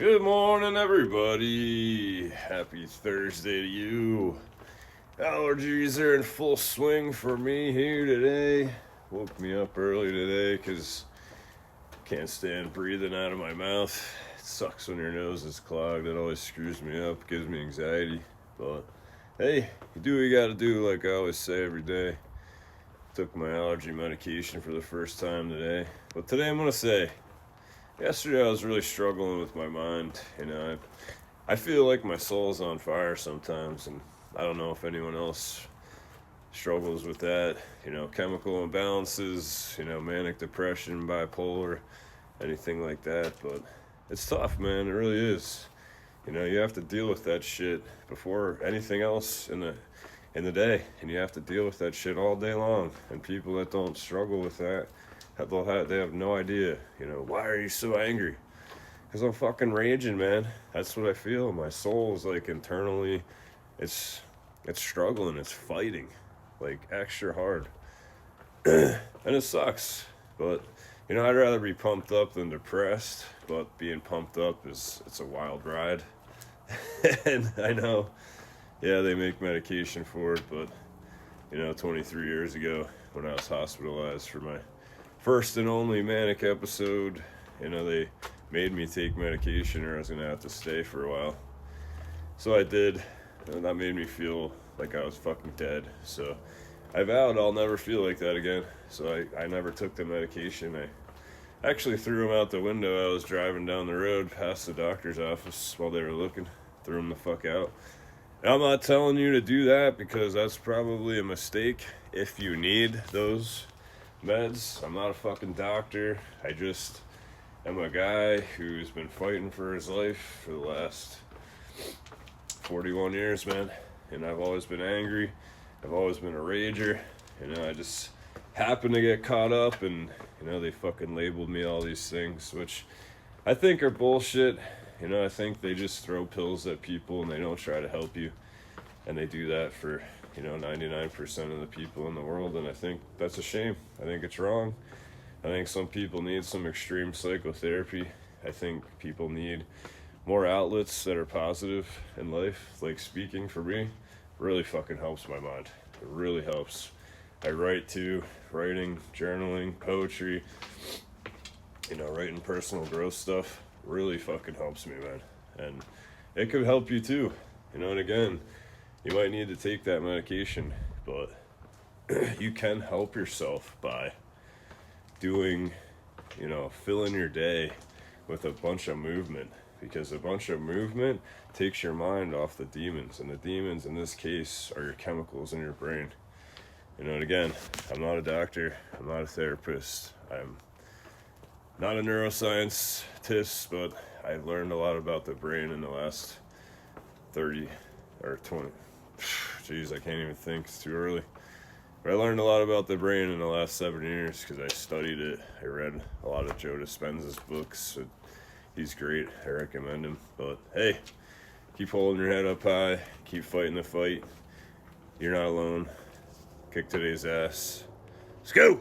Good morning, everybody. Happy Thursday to you. Allergies are in full swing for me here today. Woke me up early today because can't stand breathing out of my mouth. It sucks when your nose is clogged. It always screws me up, gives me anxiety. But hey, you do what you gotta do, like I always say every day. Took my allergy medication for the first time today. But today I'm gonna say, yesterday I was really struggling with my mind. I feel like my soul's on fire sometimes, and I don't know if anyone else struggles with that. Chemical imbalances, manic depression, bipolar, anything like that. But it's tough, man. It really is. You have to deal with that shit before anything else in the day, and you have to deal with that shit all day long. And people that don't struggle with that, they have no idea. Why are you so angry? Because I'm fucking raging, man. That's what I feel. My soul is like internally, it's struggling. It's fighting, like extra hard, and it sucks. But I'd rather be pumped up than depressed. But being pumped up it's a wild ride, and I know, yeah, they make medication for it, but 23 years ago when I was hospitalized for my first and only manic episode, they made me take medication or I was going to have to stay for a while. So I did, and that made me feel like I was fucking dead. So I vowed I'll never feel like that again. So I never took the medication. I actually threw them out the window. I was driving down the road past the doctor's office while they were looking. Threw them the fuck out. And I'm not telling you to do that because that's probably a mistake if you need those meds. I'm not a fucking doctor. I just am a guy who's been fighting for his life for the last 41 years, man. And I've always been angry. I've always been a rager. I just happened to get caught up and, they fucking labeled me all these things, which I think are bullshit. I think they just throw pills at people and they don't try to help you. And they do that for, 99% of the people in the world. And I think that's a shame. I think it's wrong. I think some people need some extreme psychotherapy. I think people need more outlets that are positive in life. Like speaking for me really fucking helps my mind. It really helps. I write too. Writing, journaling, poetry, writing personal growth stuff really fucking helps me, man. And it could help you too. And again, you might need to take that medication, but you can help yourself by doing, filling your day with a bunch of movement, because a bunch of movement takes your mind off the demons, and the demons in this case are your chemicals in your brain. And again, I'm not a doctor, I'm not a therapist, I'm not a neuroscientist, but I've learned a lot about the brain in the last 30 or 20. Jeez, I can't even think, it's too early. But I learned a lot about the brain in the last 7 years because I studied it. I read a lot of Joe Dispenza's books. He's great, I recommend him. But hey, keep holding your head up high, keep fighting the fight. You're not alone. Kick today's ass. Let's go!